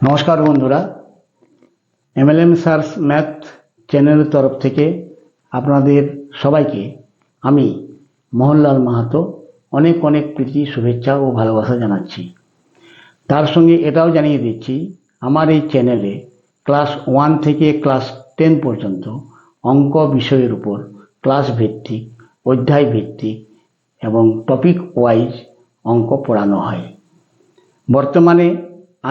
নমস্কার বন্ধুরা, MLM স্যারস math চ্যানেলের তরফ থেকে আপনাদের সবাইকে আমি মোহনলাল মাহাতো অনেক অনেক প্রীতি, শুভেচ্ছা ও ভালোবাসা জানাচ্ছি। তার সঙ্গে এটাও জানিয়ে দিচ্ছি, আমার এই চ্যানেলে ক্লাস 1 থেকে ক্লাস 10 পর্যন্ত অঙ্ক বিষয়ের উপর ক্লাস ভিত্তিক, অধ্যায় ভিত্তিক এবং টপিক ওয়াইজ অঙ্ক পড়ানো হয়। বর্তমানে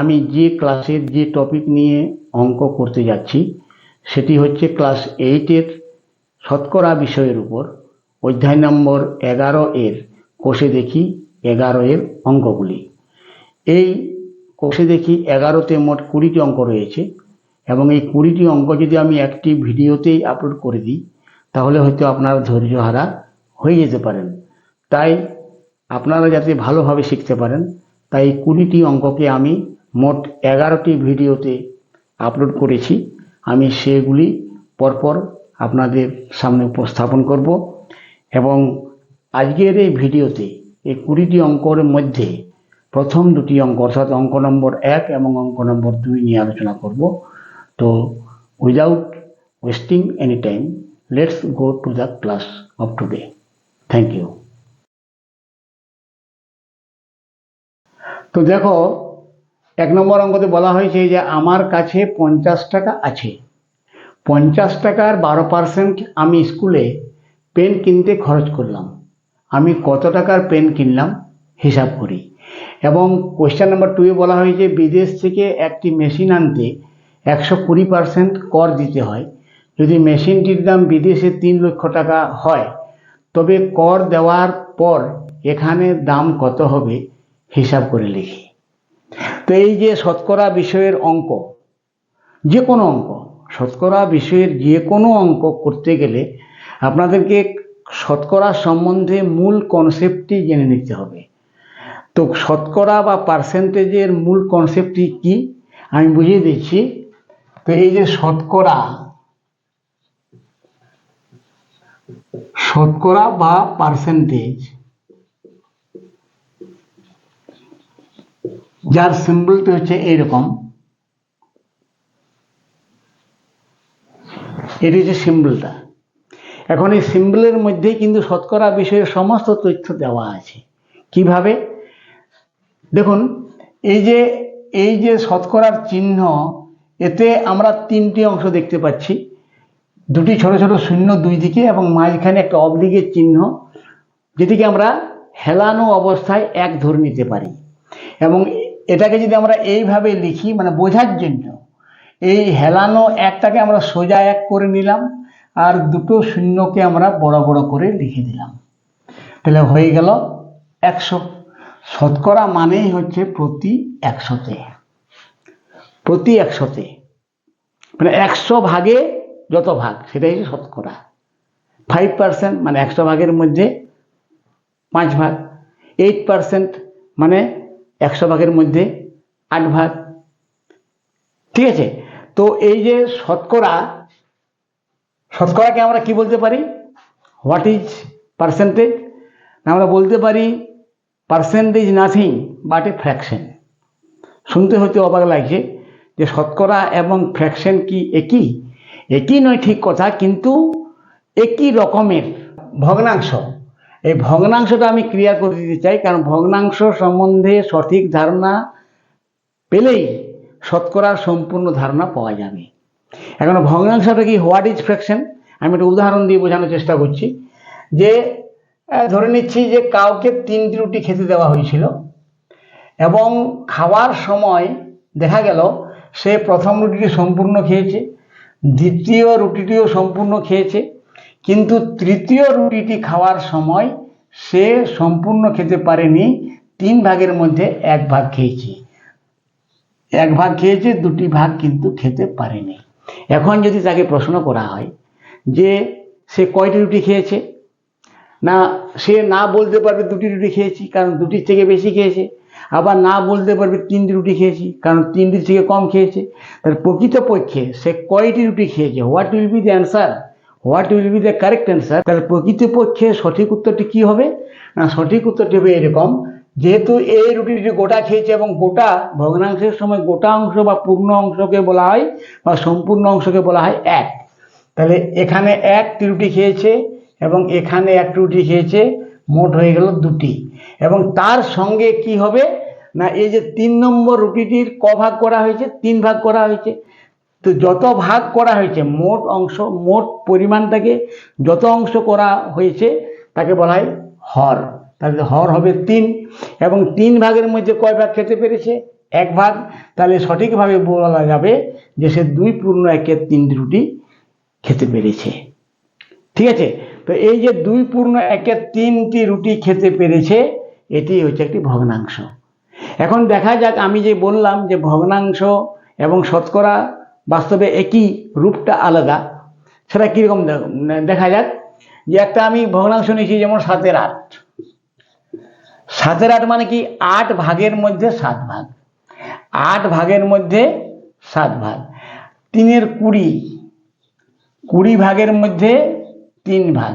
আমি যে ক্লাসের যে টপিক নিয়ে অঙ্ক করতে যাচ্ছি সেটি হচ্ছে ক্লাস 8-এর শতকরা বিষয়ের উপর অধ্যায় নম্বর 11 এর কোষে দেখি 11 এর অঙ্কগুলি। এই কোষে দেখি 11তে মোট 20টি অঙ্ক রয়েছে এবং এই 20টি অঙ্ক যদি আমি একটি ভিডিওতেই আপলোড করে দিই তাহলে হয়তো আপনারা ধৈর্যহারা হয়ে যেতে পারেন। তাই আপনারা যাতে ভালোভাবে শিখতে পারেন তাই 20টি অঙ্ককে আমি মোট 11টি ভিডিওতে আপলোড করেছি। আমি সেগুলি পরপর আপনাদের সামনে উপস্থাপন করব এবং আজকের এই ভিডিওতে এই 20টি অঙ্কের মধ্যে প্রথম দুটি অঙ্ক অর্থাৎ অঙ্ক নম্বর 1 এবং অঙ্ক নম্বর 2 নিয়ে আলোচনা করব। তো without wasting any time, let's go to the class of today. Thank you. তো দেখো, 1 নম্বর অঙ্কতে বলা হয়েছে যে আমার কাছে 50 টাকা আছে। 50 টাকার 12% আমি স্কুলে পেন কিনতে খরচ করলাম। আমি কত টাকার পেন কিনলাম হিসাব করি। এবং কোয়েশ্চেন নাম্বার 2-এ বলা হয়েছে বিদেশ থেকে একটি মেশিন আনতে 120% কর দিতে হয়। যদি মেশিনটির দাম বিদেশে 3 লক্ষ টাকা হয় তবে কর দেওয়ার পর এখানে দাম কত হবে হিসাব করে লিখি। তো এই যে শতকরা বিষয়ের অঙ্ক, যে কোনো অঙ্ক, শতকরা বিষয়ের যে কোনো অঙ্ক করতে গেলে আপনাদেরকে শতকরা সম্বন্ধে মূল কনসেপ্টটি জেনে নিতে হবে। তো শতকরা বা পার্সেন্টেজের মূল কনসেপ্টটি কি আমি বুঝিয়ে দিচ্ছি। তো এই যে শতকরা বা পার্সেন্টেজ, যার সিম্বলটি হচ্ছে এইরকম, এটি হচ্ছে সিম্বলটা। এখন এই সিম্বলের মধ্যেই কিন্তু শতকরা বিষয়ের সমস্ত তথ্য দেওয়া আছে। কিভাবে দেখুন, এই যে শতকরার চিহ্ন, এতে আমরা 3টি অংশ দেখতে পাচ্ছি। 2টি ছোট ছোট শূন্য দুই দিকে এবং মাঝখানে একটা অবলিগের চিহ্ন, যেটিকে আমরা হেলানো অবস্থায় 1 ধরে নিতে পারি। এবং এটাকে যদি আমরা এইভাবে লিখি, মানে বোঝার জন্য এই হেলানো 1টাকে আমরা সোজা 1 করে নিলাম আর 2টো শূন্যকে আমরা বড় বড় করে লিখে দিলাম, তাহলে হয়ে গেল 100। শতকরা মানেই হচ্ছে প্রতি 100-তে, প্রতি 100-তে, মানে 100 ভাগে যত ভাগ সেটাই হচ্ছে শতকরা। 5% মানে 100 ভাগের মধ্যে 5 ভাগ। 8% মানে 100 ভাগের মধ্যে 8 ভাগ। ঠিক আছে? তো এই যে শতকরাকে আমরা কি বলতে পারি? What is percentage? আমরা বলতে পারি percentage nothing but A fraction. শুনতে হয়তো অবাক লাগছে যে শতকরা এবং ফ্র্যাকশন কি একই? একই নয় ঠিক কথা, কিন্তু একই রকমের ভগ্নাংশ। এই ভগ্নাংশটা আমি ক্লিয়ার করে দিতে চাই, কারণ ভগ্নাংশ সম্বন্ধে সঠিক ধারণা পেলেই শতকরার সম্পূর্ণ ধারণা পাওয়া যাবে। এখন ভগ্নাংশটা কি, হোয়াট ইজ ফ্র্যাকশন? আমি একটা উদাহরণ দিয়ে বোঝানোর চেষ্টা করছি। যে ধরে নিচ্ছি যে কাউকে 3টি রুটি খেতে দেওয়া হয়েছিল এবং খাওয়ার সময় দেখা গেল সে প্রথম রুটিটি সম্পূর্ণ খেয়েছে, দ্বিতীয় রুটিটিও সম্পূর্ণ খেয়েছে, কিন্তু তৃতীয় রুটিটি খাওয়ার সময় সে সম্পূর্ণ খেতে পারেনি, 3 ভাগের মধ্যে 1 ভাগ খেয়েছে। 1 ভাগ খেয়েছে, 2টি ভাগ কিন্তু খেতে পারেনি। এখন যদি তাকে প্রশ্ন করা হয় যে সে কয়টি রুটি খেয়েছে, না সে না বলতে পারবে 2টি রুটি খেয়েছি, কারণ 2টির থেকে বেশি খেয়েছে। আবার না বলতে পারবে 3টি রুটি খেয়েছি, কারণ 3টির থেকে কম খেয়েছে। তাহলে প্রকৃতপক্ষে সে কয়টি রুটি খেয়েছে? What will be the answer? What will be the correct answer? তাহলে প্রকৃতপক্ষে সঠিক উত্তরটি কি হবে? না, সঠিক উত্তরটি হবে এরকম যেহেতু এই রুটিটি গোটা খেয়েছে এবং গোটা ভগ্নাংশের সময় গোটা অংশ বা পূর্ণ অংশকে বলা হয় বা সম্পূর্ণ অংশকে বলা হয় এক। তাহলে এখানে একটি রুটি খেয়েছে এবং এখানে একটি রুটি খেয়েছে, মোট হয়ে গেল দুটি। এবং তার সঙ্গে কি হবে না, এই যে 3 নম্বর রুটিটির ক ভাগ করা হয়েছে, 3 ভাগ করা হয়েছে। তো যত ভাগ করা হয়েছে মোট অংশ, মোট পরিমাণটাকে যত অংশ করা হয়েছে তাকে বলা হয় হর। তাহলে হর হবে 3, এবং 3 ভাগের মধ্যে কয় ভাগ খেতে পেরেছে? 1 ভাগ। তাহলে সঠিকভাবে বলা যাবে যে সে 2/1 রুটি খেতে পেরেছে। ঠিক আছে, তো এই যে 2/1 রুটি খেতে পেরেছে, এটি হচ্ছে একটি ভগ্নাংশ। এখন দেখা যাক, আমি যে বললাম যে ভগ্নাংশ এবং শতকরা বাস্তবে একই, রূপটা আলাদা, সেটা কিরকম দেখা যাক। যে একটা আমি ভগ্নাংশ নিয়েছি, যেমন 7/8। 7/8 মানে কি? 8 ভাগের মধ্যে 7 ভাগ, 8 ভাগের মধ্যে 7 ভাগ। 3/20, 20 ভাগের মধ্যে 3 ভাগ।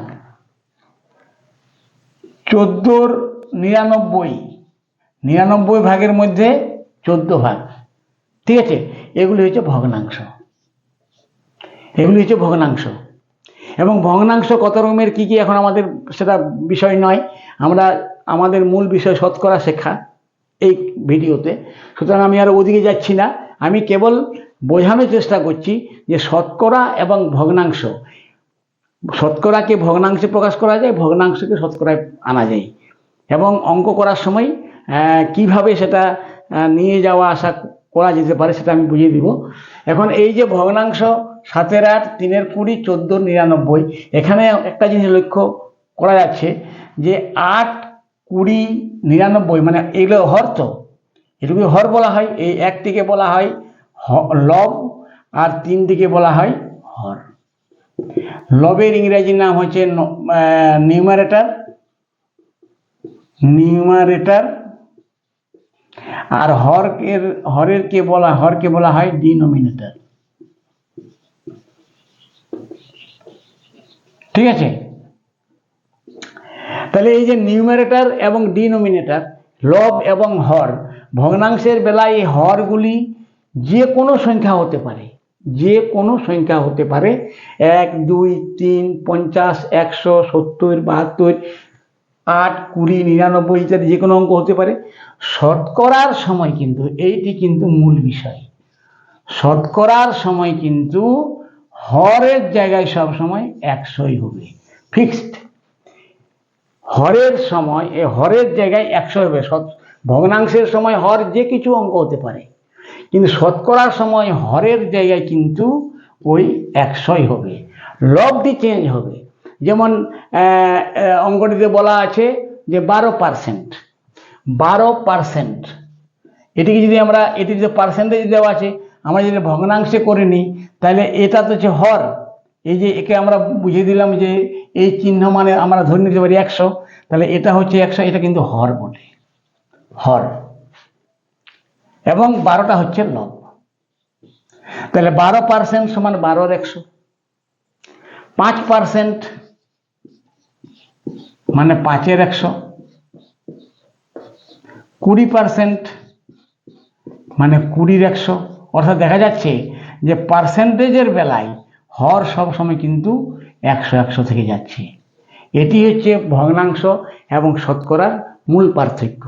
14/99, 99 ভাগের মধ্যে 14 ভাগ। ঠিক আছে, এগুলি হচ্ছে ভগ্নাংশ, এগুলি হচ্ছে ভগ্নাংশ। এবং ভগ্নাংশ কত রকমের কি কি এখন আমাদের সেটা বিষয় নয়, আমরা আমাদের মূল বিষয় শতকরা শেখা এই ভিডিওতে, সুতরাং আমি আর ওদিকে যাচ্ছি না। আমি কেবল বোঝানোর চেষ্টা করছি যে শতকরা এবং ভগ্নাংশ, শতকরাকে ভগ্নাংশে প্রকাশ করা যায়, ভগ্নাংশকে শতকরায় আনা যায়, এবং অঙ্ক করার সময় কিভাবে সেটা নিয়ে যাওয়া আসা করা যেতে পারে সেটা আমি বুঝিয়ে দিব। এখন এই যে ভগ্নাংশ 7/8, 3/20, 14/99, এখানে একটা জিনিস লক্ষ্য করা যাচ্ছে যে 8, 20, 99 মানে এগুলো হর, তো এটুকু হর বলা হয়। এই একটিকে বলা হয় লব, আর 3টিকে বলা হয় হর। লবের ইংরেজি নাম হচ্ছে নিউমারেটর, নিউমারেটর, আর হরকে বলা হয় ডিনোমিনেটর। ঠিক আছে, তাহলে এই যে নিউমারেটর এবং ডিনোমিনেটর, লব এবং হর, ভগ্নাংশের বেলায় এই হরগুলি যে কোনো সংখ্যা হতে পারে, যে কোনো সংখ্যা হতে পারে। 1, 2, 3, 50, 100, 70, 72, 8, 20, 99 ইত্যাদি যে কোনো অঙ্ক হতে পারে। শতকরার সময় কিন্তু এইটি কিন্তু মূল বিষয়, শতকরার সময় কিন্তু হরের জায়গায় সব সময় 100ই হবে, ফিক্সড। হরের সময় হরের জায়গায় 100 হবে। ভগ্নাংশের সময় হর যে কিছু অঙ্ক হতে পারে, কিন্তু শতকরার সময় হরের জায়গায় কিন্তু ওই 100ই হবে, লবটি চেঞ্জ হবে। যেমন অঙ্কটিতে বলা আছে যে 12%, 12%। এটিকে যদি আমরা, এটি যে পার্সেন্টেজ দেওয়া আছে, আমরা যদি ভগ্নাংশে করে নিই, তাহলে এটা তো হচ্ছে হর। এই যে একে আমরা বুঝিয়ে দিলাম যে এই চিহ্ন মানে আমরা ধরে নিতে পারি 100, তাহলে এটা হচ্ছে 100, এটা কিন্তু হর বটে, হর। এবং 12টা হচ্ছে লব। তাহলে 12% সমান 12/100, 5% মানে 5/100, 20% মানে 20/100। অর্থাৎ দেখা যাচ্ছে যে পার্সেন্টেজের বেলায় হর সবসময় কিন্তু 100 থেকে যাচ্ছে। এটি হচ্ছে ভগ্নাংশ এবং শতকরার মূল পার্থক্য।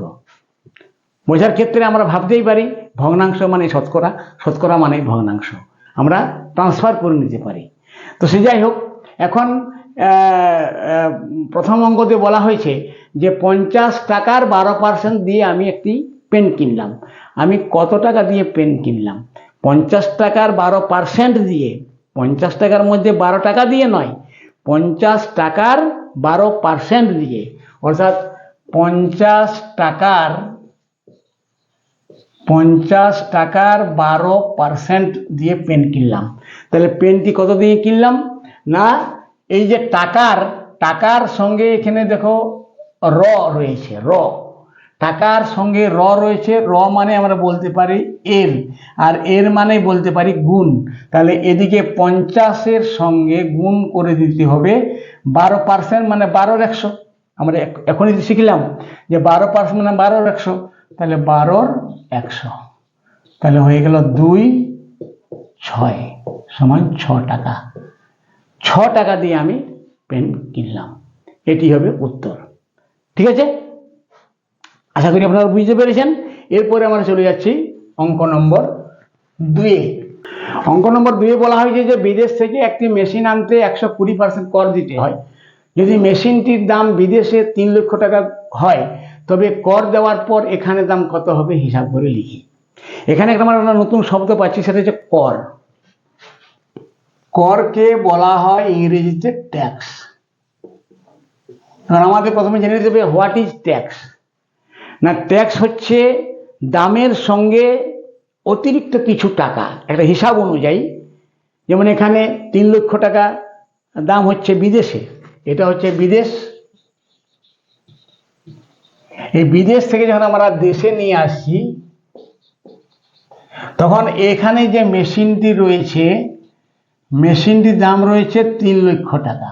বোঝার ক্ষেত্রে আমরা ভাবতেই পারি ভগ্নাংশ মানে শতকরা, শতকরা মানে ভগ্নাংশ, আমরা ট্রান্সফার করে নিতে পারি। তো সে যাই হোক, এখন প্রথম অঙ্কতে বলা হয়েছে যে 50 টাকার 12% দিয়ে আমি একটি পেন কিনলাম। আমি কত টাকা দিয়ে পেন কিনলাম? 50 টাকার 12% দিয়ে, 50 টাকার মধ্যে 12 টাকা দিয়ে নয়, 50 টাকার 12% দিয়ে, অর্থাৎ 50 টাকার 12% দিয়ে পেন কিনলাম। তাহলে পেনটি কত দিয়ে কিনলাম না, এই যে টাকার সঙ্গে এখানে দেখো র রয়েছে, র, টাকার সঙ্গে র রয়েছে। র মানে আমরা বলতে পারি এর, আর এর মানে বলতে পারি গুণ। তাহলে এদিকে 50-এর সঙ্গে গুণ করে দিতে হবে 12%, মানে 12/100। আমরা এখনই শিখলাম যে 12% মানে 12/100, তাহলে 12/100, তাহলে হয়ে গেল 2/6 সমান 6 টাকা। 6 টাকা দিয়ে আমি পেন কিনলাম, এটি হবে উত্তর। ঠিক আছে, আশা করি আপনারা বুঝতে পেরেছেন। এরপরে আমরা চলে যাচ্ছি অঙ্ক নম্বর 2-এ। অঙ্ক নম্বর 2-এ বলা হয়েছে যে বিদেশ থেকে একটি মেশিন আনতে 120% কর দিতে হয়। যদি মেশিনটির দাম বিদেশে 3 লক্ষ টাকা হয়, তবে কর দেওয়ার পর এখানে দাম কত হবে হিসাব করে লিখি। এখানে আমরা নতুন শব্দ পাচ্ছি, সেটা হচ্ছে কর। করকে বলা হয় ইংরেজিতে ট্যাক্স। আমাদের প্রথমে জেনে নিতে হবে হোয়াট ইজ ট্যাক্স। না, ট্যাক্স হচ্ছে দামের সঙ্গে অতিরিক্ত কিছু টাকা একটা হিসাব অনুযায়ী। যেমন এখানে 3 লক্ষ টাকা দাম হচ্ছে বিদেশে, এটা হচ্ছে বিদেশ। এই বিদেশ থেকে যখন আমরা দেশে নিয়ে আসছি, তখন এখানে যে মেশিনটি রয়েছে, মেশিনটির দাম রয়েছে 3 লক্ষ টাকা।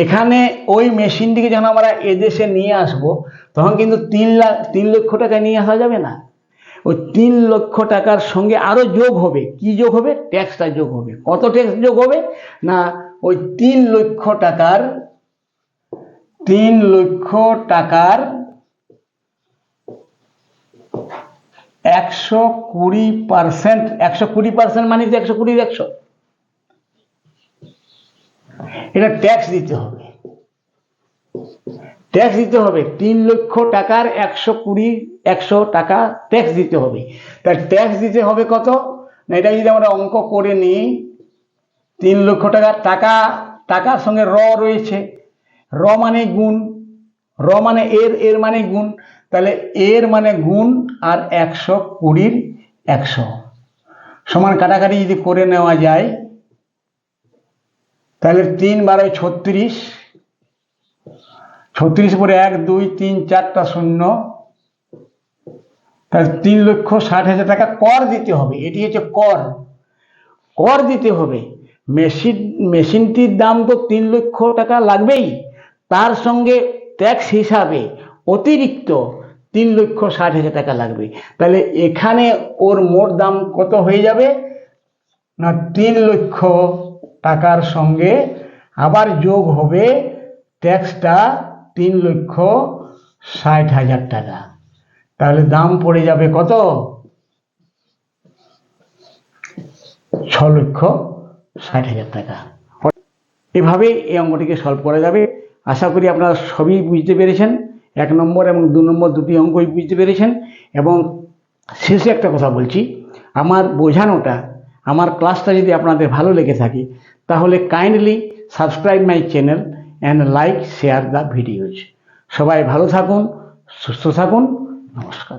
এখানে ওই মেশিনটিকে যখন আমরা এদেশে নিয়ে আসব, তখন কিন্তু 3 লক্ষ টাকা নিয়ে আসা যাবে না। ওই 3 লক্ষ টাকার সঙ্গে আরো যোগ হবে। কি যোগ হবে? ট্যাক্সটা যোগ হবে। কত ট্যাক্স যোগ হবে? না, ওই 3 লক্ষ টাকার 120%, 120% মানে 120 এটা ট্যাক্স দিতে হবে। ট্যাক্স দিতে হবে 3 লক্ষ টাকার 100 টাকা ট্যাক্স দিতে হবে। তাই ট্যাক্স দিতে হবে কত? না, এটা যদি আমরা অঙ্ক করে নিই, 3 লক্ষ টাকার সঙ্গে র রয়েছে, র মানে গুণ, র মানে এর মানে গুণ, তাহলে এর মানে গুণ আর 120 100 সমান কাটাকাটি যদি করে নেওয়া যায়, তাহলে 3 × 36, 36 পরে 1 2 3 4টা 0, তাহলে 3,60,000 টাকা কর দিতে হবে। এটি হচ্ছে কর। কর দিতে হবে। মেশিনটির দাম তো 3 লক্ষ টাকা লাগবেই, তার সঙ্গে ট্যাক্স হিসাবে অতিরিক্ত 3,60,000 টাকা লাগবে। তাহলে এখানে ওর মোট দাম কত হয়ে যাবে? না, 3 লক্ষ টাকার সঙ্গে আবার যোগ হবে ট্যাক্সটা 3,60,000 টাকা। তাহলে দাম পড়ে যাবে কত? 6,60,000 টাকা। এভাবে এই অঙ্কটিকে সলভ করা যাবে। আশা করি আপনারা সবই বুঝতে পেরেছেন। 1 নম্বর এবং 2 নম্বর দুটি অঙ্কই বুঝতে পেরেছেন। এবং শেষে একটা কথা বলছি, আমার বোঝানোটা, আমার ক্লাসটা যদি আপনাদের ভালো লেগে থাকে, তাহলে kindly subscribe my channel and like share the videos. সবাই ভালো থাকুন, সুস্থ থাকুন। নমস্কার।